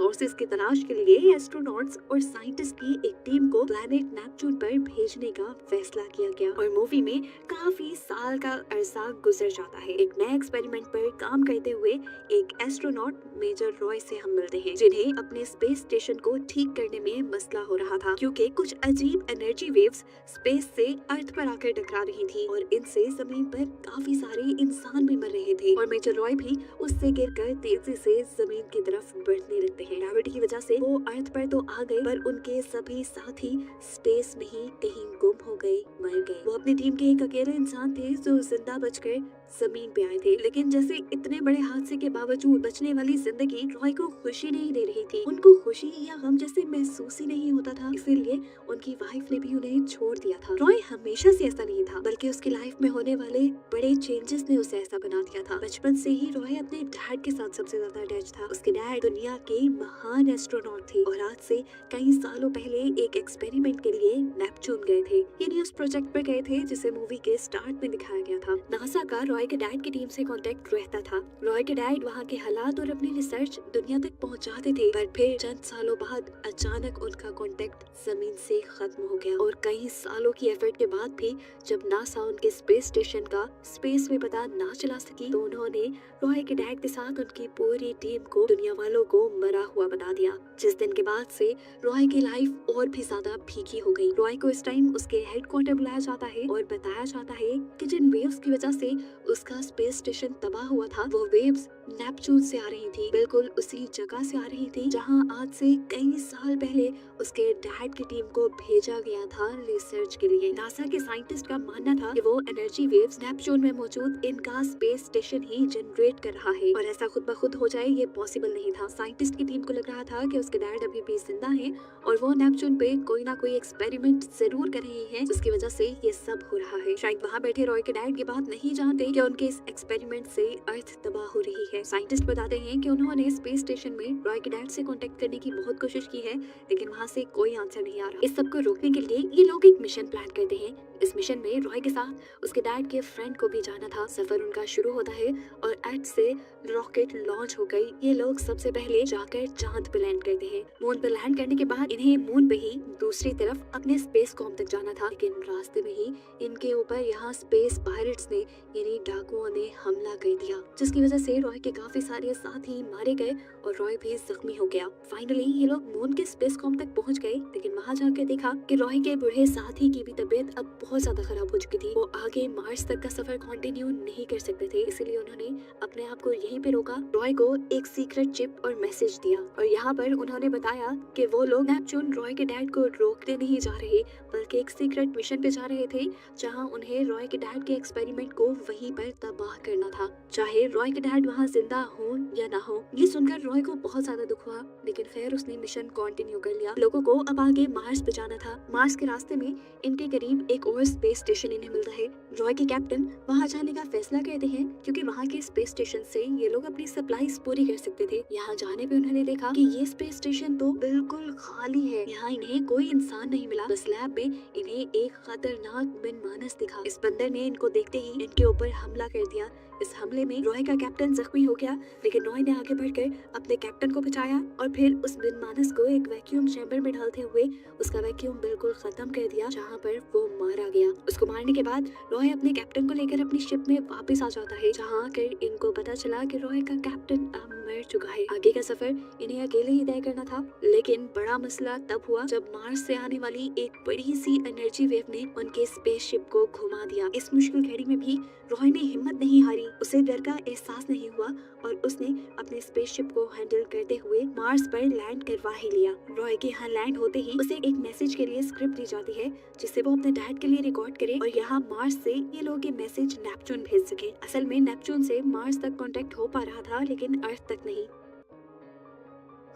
Resources की तलाश के लिए एस्ट्रोनॉट्स और साइंटिस्ट की एक टीम को प्लैनेट नेपच्यून पर भेजने का फैसला किया गया और मूवी में काफी साल का अरसा गुजर जाता है। एक नए एक्सपेरिमेंट पर काम करते हुए एक एस्ट्रोनॉट मेजर रॉय से हम मिलते हैं, जिन्हें अपने स्पेस स्टेशन को ठीक करने में मसला हो रहा था क्योंकि कुछ अजीब एनर्जी वेव्स स्पेस से अर्थ पर आकर टकरा रही थी और इनसे जमीन पर काफी सारे इंसान भी मर रहे थे और मेजर रॉय भी उससे गिरकर तेजी से जमीन की तरफ बढ़ने लगते हैं। ग्रेविटी की वजह से वो अर्थ पर तो आ गए पर उनके सभी साथी स्पेस में ही कहीं गुम हो गए, मर गए। वो अपनी टीम के एक अकेले इंसान थे जो जिंदा बचकर जमीन पे आए थे, लेकिन जैसे इतने बड़े हादसे के बावजूद बचने वाली जिंदगी रॉय को खुशी नहीं दे रही थी। उनको खुशी या गम जैसे महसूस ही नहीं होता था, इसीलिए उनकी वाइफ ने भी उन्हें छोड़ दिया था। रॉय हमेशा से ऐसा नहीं था, बल्कि उसकी लाइफ में होने वाले बड़े चेंजेस ने उसे ऐसा बना दिया था। बचपन से ही रॉय अपने डैड के साथ सबसे ज्यादा अटैच था। उसके डैड दुनिया के महान एस्ट्रोनॉट थे और आज से कई सालों पहले एक एक्सपेरिमेंट के लिए नेपच्यून गए थे। ये उस प्रोजेक्ट पर गए थे जिसे मूवी के स्टार्ट में दिखाया गया था। नासा का रॉय के डैड की टीम से कांटेक्ट रहता था। रॉय के डैड वहाँ के हालात और अपनी रिसर्च दुनिया तक पहुँचाते थे, पर फिर चंद सालों बाद अचानक उनका कांटेक्ट जमीन से खत्म हो गया और कई सालों की एफर्ट के बाद भी जब नासा उनके स्पेस स्टेशन का स्पेस में पता ना चला सकी तो उन्होंने रॉय के डैड के साथ उनकी पूरी टीम को दुनिया वालों को मरा हुआ बता दिया। जिस दिन के बाद से रॉय की लाइफ और भी ज्यादा फीकी हो गई। रॉय को इस टाइम उसके हेडक्वार्टर बुलाया जाता है और बताया जाता है कि जिन वेव्स की वजह से उसका स्पेस स्टेशन तबाह हुआ था वो वेव्स नेपच्यून से आ रही थी, बिल्कुल उसी जगह से आ रही थी जहां आज से कई साल पहले उसके डैड की टीम को भेजा गया था रिसर्च के लिए। नासा के साइंटिस्ट का मानना था कि वो एनर्जी वेव्स नेपच्यून में मौजूद इनका स्पेस स्टेशन ही जनरेट कर रहा है और ऐसा खुद ब खुद हो जाए ये पॉसिबल नहीं था। साइंटिस्ट की टीम को लग रहा था कि उसके डैड अभी भी जिंदा हैं और वो नेपच्यून पे कोई ना कोई एक्सपेरिमेंट जरूर कर रहे हैं जिसकी वजह से ये सब हो रहा है। शायद वहाँ बैठे रॉय के डैड ये बात नहीं जानते कि उनके इस एक्सपेरिमेंट से अर्थ तबाह हो रही है। साइंटिस्ट बताते हैं कि उन्होंने स्पेस स्टेशन में रॉय के डैड से कांटेक्ट करने की बहुत कोशिश की है, लेकिन वहाँ से कोई आंसर नहीं आ रहा। इस सब को रोकने के लिए ये लोग एक मिशन प्लान करते हैं। इस मिशन में रॉय के साथ उसके डैड के फ्रेंड को भी जाना था। सफर उनका शुरू होता है और अर्थ से रॉकेट लॉन्च हो गई। ये लोग सबसे पहले जाकर चांद पे लैंड करते हैं। मून पे लैंड करने के बाद इन्हें मून पे ही दूसरी तरफ अपने स्पेस कॉम तक जाना था, लेकिन रास्ते में ही इनके ऊपर यहाँ स्पेस पायरेट्स ने यानी डाकुओं ने हमला कर दिया, जिसकी वजह से रॉय के काफी सारे साथी मारे गए और रॉय भी जख्मी हो गया। फाइनली ये लोग मून के स्पेस कॉम तक पहुंच गए, लेकिन वहां जाकर देखा कि रॉय के बूढ़े साथी की भी तबीयत अब बहुत ज्यादा खराब हो चुकी थी। वो आगे मार्स तक का सफर कंटिन्यू नहीं कर सकते थे, इसलिए उन्होंने अपने आप को यहीं पे रोका। रॉय को एक सीक्रेट चिप और मैसेज दिया और यहाँ पर उन्होंने बताया कि वो लोग नेपच्यून रॉय के डैड को रोकने नहीं जा रहे, बल्कि एक सीक्रेट मिशन पे जा रहे थे जहाँ उन्हें रॉय के डैड के एक्सपेरिमेंट को वहीं पर तबाह करना था, चाहे रॉय के डैड वहाँ जिंदा हो या ना हो। ये सुनकर रॉय को बहुत ज्यादा दुख हुआ, लेकिन फिर उसने मिशन कंटिन्यू कर लिया। लोगों को अब आगे मार्स पे जाना था। मार्स के रास्ते में इनके करीब एक और स्पेस स्टेशन इन्हें मिलता है। रॉय के कैप्टन वहाँ जाने का फैसला करते हैं क्योंकि वहाँ के स्पेस स्टेशन से ये लोग अपनी सप्लाईज पूरी कर सकते थे। यहाँ जाने पे उन्होंने देखा कि ये स्पेस स्टेशन तो बिल्कुल खाली है। यहाँ इन्हें कोई इंसान नहीं मिला, बस लैब में इन्हें एक खतरनाक मनमानस दिखा। इस बंदर ने इनको देखते ही इनके ऊपर हमला कर दिया। इस हमले में रॉय का कैप्टन जख्मी हो गया, लेकिन रॉय ने आगे बढ़कर अपने कैप्टन को बचाया और फिर उस मनमानस को एक वैक्यूम चैम्बर में डालते हुए उसका वैक्यूम बिल्कुल खत्म कर दिया, जहाँ पर वो मारा गया। उसको मारने के बाद रॉय अपने कैप्टन को लेकर अपनी शिप में वापस आ जाता है, जहाँ आकर इनको पता चला कि रॉय का कैप्टन अब मर चुका है। आगे का सफर इन्हें अकेले ही तय करना था, लेकिन बड़ा मसला तब हुआ जब मार्स से आने वाली एक बड़ी सी एनर्जी वेव ने उनके स्पेसशिप को घुमा दिया। इस मुश्किल घड़ी में भी रॉय ने हिम्मत नहीं हारी। उसे डर का एहसास नहीं हुआ और उसने अपने स्पेसशिप को हैंडल करते हुए मार्स पर लैंड करवा ही लिया। रॉय के यहाँ लैंड होते ही उसे एक मैसेज के लिए स्क्रिप्ट दी जाती है, जिसे वो अपने डैड के लिए रिकॉर्ड करे और यहाँ मार्स से ये लोग ये मैसेज नेपच्यून भेज सके। असल में नेपच्यून से मार्स तक कांटेक्ट हो पा रहा था, लेकिन अर्थ तक नहीं।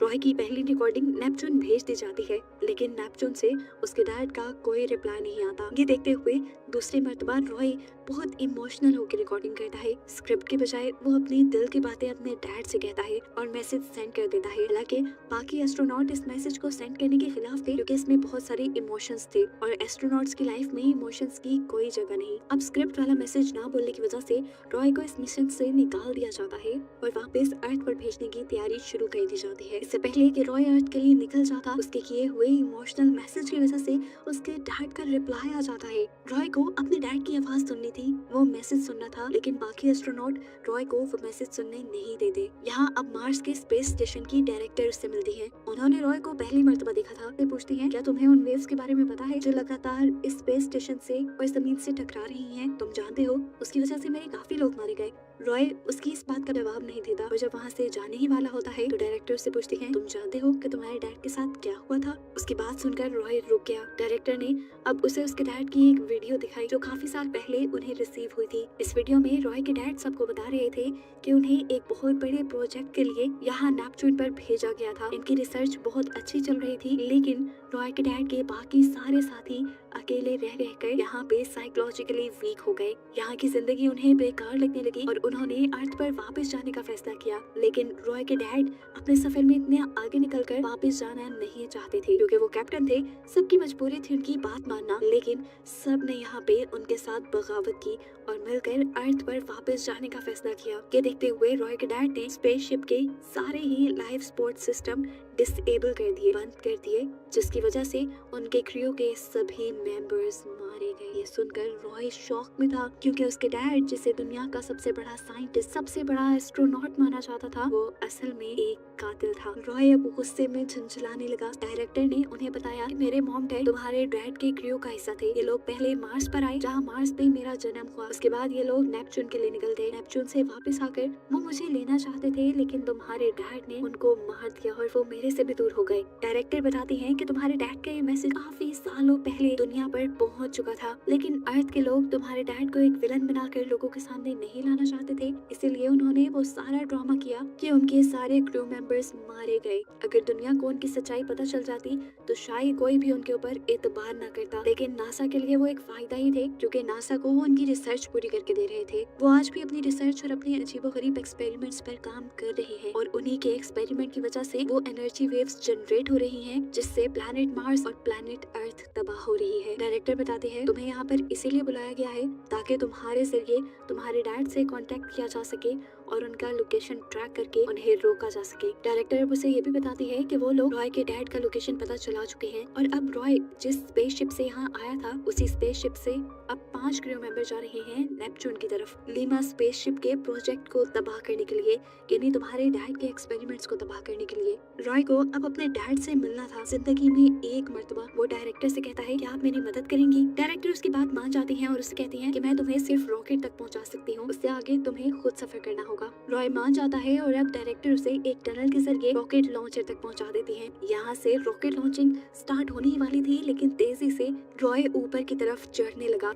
रॉय की पहली रिकॉर्डिंग नेपच्यून भेज दी जाती है, लेकिन नेपच्यून से उसके डैड का कोई रिप्लाई नहीं आता। ये देखते हुए दूसरी मर्तबा रॉय बहुत इमोशनल होकर रिकॉर्डिंग करता है। स्क्रिप्ट के बजाय वो अपनी दिल की बातें अपने डैड से कहता है और मैसेज सेंड कर देता है। हालांकि बाकी एस्ट्रोनॉट इस मैसेज को सेंड करने के खिलाफ थे, क्योंकि इसमें बहुत सारे इमोशंस थे और एस्ट्रोनॉट्स की लाइफ में इमोशंस की कोई जगह नहीं। अब स्क्रिप्ट वाला मैसेज ना बोलने की वजह से रॉय को इस मिशन से निकाल दिया जाता है और वापस अर्थ पर भेजने की तैयारी शुरू कर दी जाती है। इससे पहले कि रॉय अर्थ के लिए निकल जाता, उसके किए हुए इमोशनल मैसेज की वजह से उसके डैड का रिप्लाई आ जाता है। रॉय को अपने डैड की आवाज सुननी थी, वो मैसेज सुनना था, लेकिन बाकी एस्ट्रोनॉट रॉय को वो मैसेज सुनने नहीं देते। यहाँ अब मार्स के स्पेस स्टेशन की डायरेक्टर से मिलती है। उन्होंने रॉय को पहली मर्तबा देखा था। वे पूछती हैं, क्या तुम्हें उन वेव्स के बारे में पता है जो लगातार इस स्पेस स्टेशन से और जमीन से टकरा रही हैं? तुम जानते हो उसकी वजह से मेरे काफी लोग मारे गए। रॉय उसकी इस बात का जवाब नहीं देता और जब वहाँ से जाने ही वाला होता है तो डायरेक्टर से पूछती है, तुम जानते हो कि तुम्हारे डैड के साथ क्या हुआ था? उसकी बात सुनकर रॉय रुक गया। डायरेक्टर ने अब उसे उसके डैड की एक वीडियो दिखाई जो काफी साल पहले उन्हें रिसीव हुई थी। इस वीडियो में रॉय के डैड सबको बता रहे थे कि उन्हें एक बहुत बड़े प्रोजेक्ट के लिए यहाँ नेपच्यून पर भेजा गया था। इनकी रिसर्च बहुत अच्छी चल रही थी, लेकिन रॉय के डैड के बाकी सारे साथी अकेले रह रहकर यहाँ पे साइकोलॉजिकली वीक हो गए। यहाँ की जिंदगी उन्हें बेकार लगने लगी और उन्होंने अर्थ पर वापस जाने का फैसला किया। लेकिन रॉय के डैड अपने सफर में इतने आगे निकलकर वापस जाना नहीं चाहते थे, क्योंकि वो कैप्टन थे। सबकी मजबूरी थी उनकी बात मानना, लेकिन सब ने यहाँ पे उनके साथ बगावत की और मिलकर अर्थ पर वापस जाने का फैसला किया। ये देखते हुए रॉय के डैड ने स्पेसशिप के सारे ही लाइफ सपोर्ट सिस्टम डिसेबल कर दिए, बंद कर दिए, जिसकी वजह से उनके क्रू के सभी मेंबर्स मारे गए। ये सुनकर रॉय शॉक में था, क्योंकि उसके डैड, जिसे दुनिया का सबसे बड़ा साइंटिस्ट, सबसे बड़ा एस्ट्रोनॉट माना जाता था, वो असल में एक कातिल था। रॉय अब गुस्से में झंझलाने लगा। डायरेक्टर ने उन्हें बताया कि मेरे मॉम डैड तुम्हारे डैड के क्रू का हिस्सा थे। ये लोग पहले मार्स पर आए, जहाँ मार्स पे मेरा जन्म हुआ। उसके बाद ये लोग नेपच्यून के लिए निकल गए। नेपच्यून से वापस आकर वो मुझे लेना चाहते थे, लेकिन तुम्हारे डैड ने उनको मार दिया और वो मेरे से भी दूर हो गए। डायरेक्टर बताती हैं कि तुम्हारे डैड का ये मैसेज काफी सालों पहले दुनिया पर पहुंच चुका था, लेकिन अर्थ के लोग तुम्हारे डैड को एक विलन बनाकर लोगों के सामने नहीं लाना चाहते थे, इसीलिए उन्होंने वो सारा ड्रामा किया कि उनके सारे क्रू मेंबर्स मारे गए। अगर दुनिया को उनकी सच्चाई पता चल जाती तो शायद कोई भी उनके ऊपर एतबार न करता, लेकिन नासा के लिए वो एक फायदा ही थे, क्योंकि नासा को वो उनकी रिसर्च पूरी करके दे रहे थे। वो आज भी अपनी रिसर्च और अपने अजीबोगरीब एक्सपेरिमेंट्स पर काम कर रहे हैं और उन्हीं के एक्सपेरिमेंट की वजह से वो एनर्जी वेव्स जनरेट हो रही हैं, जिससे प्लैनेट मार्स और प्लैनेट अर्थ तबाह हो रही है। डायरेक्टर बताते हैं, तुम्हें यहाँ पर इसीलिए बुलाया गया है ताकि तुम्हारे जरिए तुम्हारे डैड से कांटेक्ट किया जा सके और उनका लोकेशन ट्रैक करके उन्हें रोका जा सके। डायरेक्टर अब उसे ये भी बताती है कि वो लोग रॉय के डैड का लोकेशन पता चला चुके हैं और अब रॉय जिस स्पेसशिप से यहाँ आया था, उसी स्पेसशिप से अब 5 क्रू मेंबर जा रहे हैं नेपच्यून की तरफ, लीमा स्पेसशिप के प्रोजेक्ट को तबाह करने के लिए, यानी तुम्हारे डैड के एक्सपेरिमेंट्स को तबाह करने के लिए। रॉय को अब अपने डैड से मिलना था, जिंदगी में एक मर्तबा। वो डायरेक्टर से कहता है कि आप मेरी मदद करेंगी। डायरेक्टर उसकी बात मान जाती हैं और उससे कहती हैं कि मैं तुम्हें सिर्फ रॉकेट तक पहुंचा सकती हूँ, उससे आगे तुम्हें खुद सफर करना होगा। रॉय मान जाता है और अब डायरेक्टर उसे एक टनल के जरिए रॉकेट लॉन्चर तक पहुंचा देती है। यहाँ से रॉकेट लॉन्चिंग स्टार्ट होने ही वाली थी, लेकिन तेजी से रॉय ऊपर की तरफ चढ़ने लगा।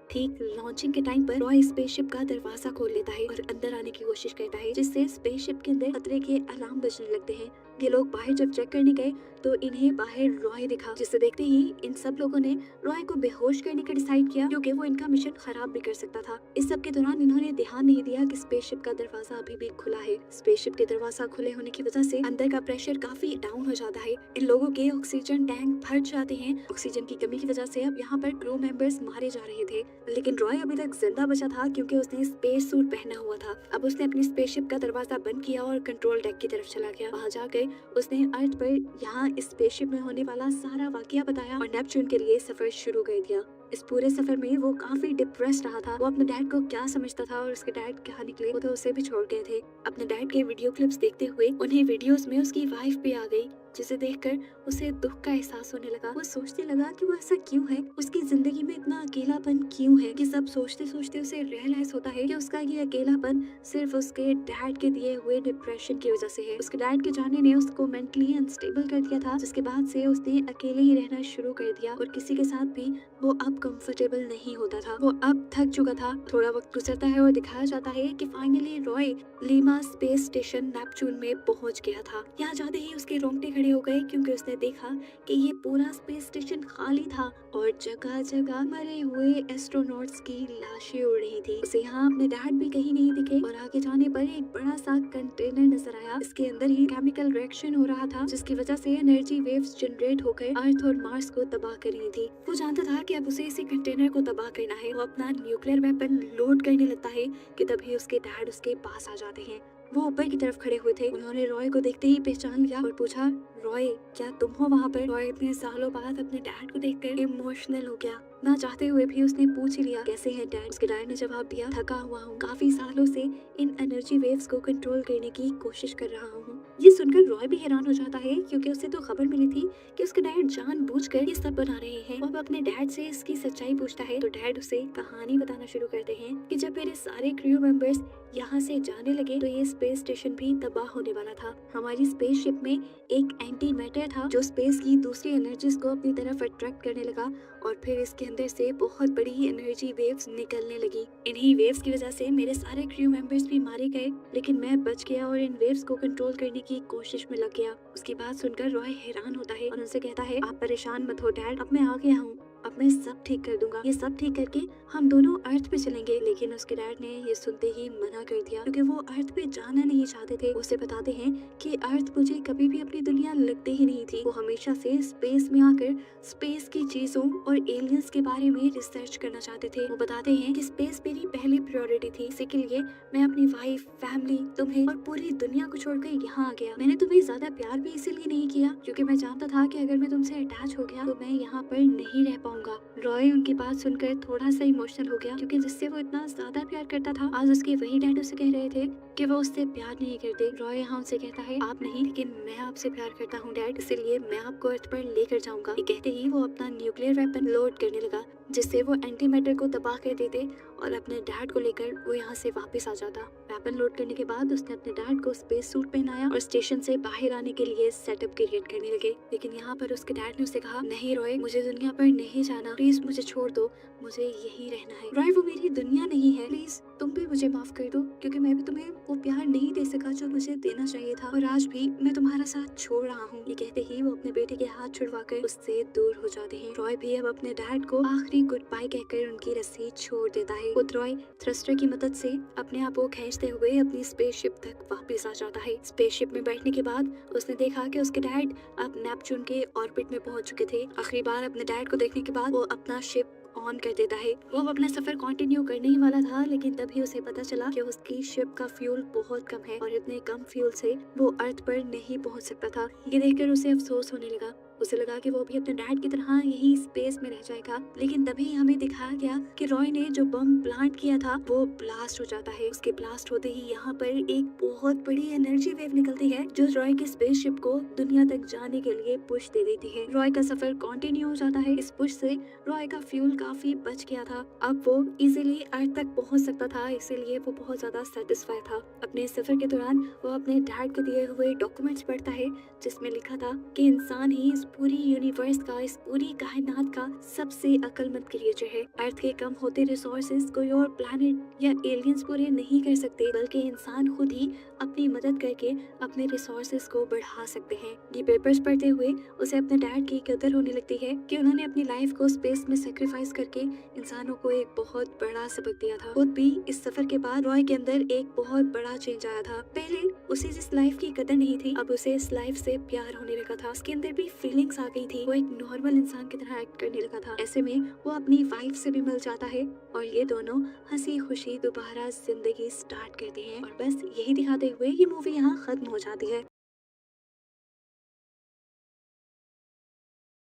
ठीक लॉन्चिंग के टाइम पर रॉय स्पेसशिप का दरवाजा खोल लेता है और अंदर आने की कोशिश करता है, जिससे स्पेसशिप के अंदर खतरे के अलार्म बजने लगते हैं। ये लोग बाहर जब चेक करने गए तो इन्हें बाहर रॉय दिखा, जिसे देखते ही इन सब लोगों ने रॉय को बेहोश करने का डिसाइड किया, क्योंकि वो इनका मिशन खराब भी कर सकता था। इस सब के दौरान इन्होंने ध्यान नहीं दिया कि स्पेसशिप का दरवाजा अभी भी खुला है। स्पेसशिप के दरवाजा खुले होने की वजह से अंदर का प्रेशर काफी डाउन हो जाता है। इन लोगों के ऑक्सीजन टैंक भर जाते हैं। ऑक्सीजन की कमी की वजह से अब यहाँ पर क्रू मेंबर्स मारे जा रहे थे, लेकिन रॉय अभी तक जिंदा बचा था, क्योंकि उसने स्पेस सूट पहना हुआ था। अब उसने अपनी स्पेसशिप का दरवाजा बंद किया और कंट्रोल डेक की तरफ चला गया। वहाँ जाकर उसने अर्थ पर यहाँ स्पेसशिप में होने वाला सारा वाकया बताया और नेपच्यून के लिए सफर शुरू कर दिया। इस पूरे सफर में वो काफी डिप्रेस्ड रहा था। वो अपने डैड को क्या समझता था और उसके डैड कहाँ निकले, वो तो उसे भी छोड़ गए थे। अपने डैड के वीडियो क्लिप्स देखते हुए उन्हें वीडियोस में उसकी वाइफ भी आ गई, जिसे देखकर उसे दुख का एहसास होने लगा। वो सोचने लगा कि वो ऐसा क्यों है, उसकी जिंदगी में इतना अकेलापन क्यों है। कि सब सोचते सोचते उसे रियलाइज होता है कि उसका ये अकेलापन सिर्फ उसके डैड के दिए हुए डिप्रेशन की वजह से है। उसके डैड के जाने ने उसको मेंटली अनस्टेबल कर दिया था, जिसके बाद से उसने अकेले ही रहना शुरू कर दिया और किसी के साथ भी वो अब कंफर्टेबल नहीं होता था। वो अब थक चुका था। थोड़ा वक्त गुजरता है और दिखाया जाता है कि finally Roy Lima space station Neptune में पहुंच गया था। यहाँ जाते ही उसके रोंगटे खड़े हो गए, क्योंकि उसने देखा कि ये पूरा स्पेस स्टेशन खाली था और जगह जगह मरे हुए एस्ट्रोनॉट्स की लाशें उड़ रही थी। उसे यहाँ अपने डैड भी कहीं नहीं दिखे और आगे जाने पर एक बड़ा सा कंटेनर नजर आया। इसके अंदर ही केमिकल रिएक्शन हो रहा था, जिसकी वजह से एनर्जी वेव्स जनरेट होकर अर्थ और मार्स को तबाह कर रही थी। वो जानता था कि अब उसे इसी कंटेनर को तबाह करना है। वो अपना न्यूक्लियर वेपन लोड करने लगता है कि तभी उसके डैड उसके पास आ जाते हैं। वो ऊपर की तरफ खड़े हुए थे। उन्होंने रॉय को देखते ही पहचान लिया और पूछा, रॉय क्या तुम हो वहाँ पर? रॉय इतने सालों बाद अपने डैड को देखकर इमोशनल हो गया। ना चाहते हुए भी उसने पूछ ही लिया, कैसे हैं डैड? उसके डैड ने जवाब दिया, थका हुआ हूँ, काफी सालों से इन एनर्जी वेव्स को कंट्रोल करने की कोशिश कर रहा हूँ। ये सुनकर रॉय भी हैरान हो जाता है, क्योंकि उसे तो खबर मिली थी कि उसके डैड जानबूझकर ये सब बना रहे हैं। वो अब अपने डैड से इसकी सच्चाई पूछता है तो डैड उसे कहानी बताना शुरू करते हैं कि जब मेरे सारे क्रू मेंबर्स यहाँ से जाने लगे तो ये स्पेस स्टेशन भी तबाह होने वाला था। हमारी स्पेसशिप में एक एंटी मैटर था जो स्पेस की दूसरी एनर्जीज को अपनी तरफ अट्रैक्ट करने लगा और फिर इसके अंदर से बहुत बड़ी एनर्जी वेव्स निकलने लगी। इन्हीं वेव्स की वजह से मेरे सारे क्रू मेंबर्स भी मारे गए, लेकिन मैं बच गया और इन वेव्स को कंट्रोल करने की कोशिश में लग गया। उसकी बात सुनकर रॉय हैरान होता है और उनसे कहता है, आप परेशान मत हो डैड, अब मैं आ गया हूँ, अब मैं सब ठीक कर दूंगा। ये सब ठीक करके हम दोनों अर्थ पे चलेंगे। लेकिन उसके डैड ने ये सुनते ही मना कर दिया, क्योंकि वो अर्थ पे जाना नहीं चाहते थे। उसे बताते हैं कि अर्थ मुझे कभी भी अपनी दुनिया लगती ही नहीं थी। वो हमेशा से स्पेस में आकर स्पेस की चीजों और एलियंस के बारे में रिसर्च करना चाहते थे। वो बताते हैं कि स्पेस मेरी पहली प्रायोरिटी थी, इसी के लिए मैं अपनी वाइफ, फैमिली, तुम्हें और पूरी दुनिया को छोड़कर यहाँ आ गया। मैंने तुम्हें ज्यादा प्यार भी इसीलिए नहीं किया क्योंकि मैं जानता था कि अगर मैं तुमसे अटैच हो गया तो मैं यहाँ पर नहीं रह पाऊंगा। रॉय उनकी बात सुनकर थोड़ा सा इमोशनल हो गया, क्योंकि जिससे वो इतना ज्यादा प्यार करता था, आज उसके वही डैड उसे कह रहे थे कि वो उससे प्यार नहीं करते। रॉय यहाँ उनसे कहता है, आप नहीं, लेकिन मैं आपसे प्यार करता हूँ डैड, इसलिए मैं आपको अर्थ पर लेकर जाऊंगा। ये कहते ही वो अपना न्यूक्लियर वेपन लोड करने लगा, जिससे वो एंटी मैटर को तबाह कर देते और अपने डैड को लेकर वो यहाँ से वापस आ जाता। वेपन लोड करने के बाद उसने अपने डैड को स्पेस सूट पहनाया और स्टेशन से बाहर आने के लिए सेटअप क्रिएट करने लगे। लेकिन यहाँ पर उसके डैड ने उसे कहा, नहीं रॉय, मुझे दुनिया पर नहीं जाना, प्लीज मुझे छोड़ दो, मुझे यही रहना है। रॉय, वो मेरी दुनिया नहीं है, प्लीज तुम भी मुझे माफ कर दो, क्योंकि मैं भी तुम्हें वो प्यार नहीं दे सका जो मुझे देना चाहिए था, और आज भी मैं तुम्हारा साथ छोड़ रहा हूँ। ये कहते ही वो अपने बेटे के हाथ छुड़वाकर उससे दूर हो जाते हैं। रॉय भी अब अपने डैड को आखिरी गुड बाय कहकर उनकी रस्सी छोड़ देता है। खुद रॉय थ्रस्टर की मदद से अपने आप को खींचते हुए अपनी स्पेसशिप तक वापस आ जाता है। स्पेसशिप में बैठने के बाद उसने देखा कि उसके डैड अब नेपच्यून के ऑर्बिट में पहुंच चुके थे। आखिरी बार अपने डैड को देखने के बाद वो अपना शिप ऑन कर देता है। वो अपना सफर कंटिन्यू करने ही वाला था, लेकिन तभी उसे पता चला कि उसकी शिप का फ्यूल बहुत कम है और इतने कम फ्यूल से वो अर्थ पर नहीं पहुंच सकता था। ये देखकर उसे अफसोस होने लगा। उसे लगा कि वो भी अपने डैड की तरह यही स्पेस में रह जाएगा, लेकिन तभी हमें दिखाया गया कि रॉय ने जो बम प्लांट किया था वो ब्लास्ट हो जाता है। उसके ब्लास्ट होते ही यहाँ पर एक बहुत बड़ी एनर्जी वेव निकलती है जो रॉय के स्पेसशिप को दुनिया तक जाने के लिए पुश दे देती है। रॉय का सफर कंटिन्यू हो जाता है। इस पुश से रॉय का फ्यूल काफी बच गया था। अब वो इजीली अर्थ तक पहुंच सकता था, इसीलिए वो बहुत ज्यादा सेटिस्फाई था। अपने सफर के दौरान वो अपने डैड को दिए हुए डॉक्यूमेंट्स पढ़ता है, जिसमें लिखा था कि इंसान ही इस पूरी यूनिवर्स का, इस पूरी कायनात का सबसे अक्लमंद क्रिएचर है। अर्थ के कम होते रिसोर्सेज कोई और प्लैनेट या एलियंस पूरे नहीं कर सकते, बल्कि इंसान खुद ही अपनी मदद करके अपने रिसोर्सेज को बढ़ा सकते हैं। ये पेपर्स पढ़ते हुए उसे अपने डैड की कदर होने लगती है कि उन्होंने अपनी लाइफ को स्पेस में सेक्रीफाइस करके इंसानों को एक बहुत बड़ा सबक दिया था। खुद भी इस सफर के बाद रॉय के अंदर एक बहुत बड़ा चेंज आया था। पहले उसे जिस लाइफ की कदर नहीं थी, अब उसे इस लाइफ से प्यार होने लगा था। उसके अंदर भी फीलिंग्स आ गई थी। वो एक नॉर्मल इंसान की तरह एक्ट करने लगा था। ऐसे में वो अपनी वाइफ से भी मिल जाता है और ये दोनों हंसी खुशी दोबारा जिंदगी स्टार्ट करते हैं। और बस यही दिखाते हुए ये मूवी यहाँ खत्म हो जाती है।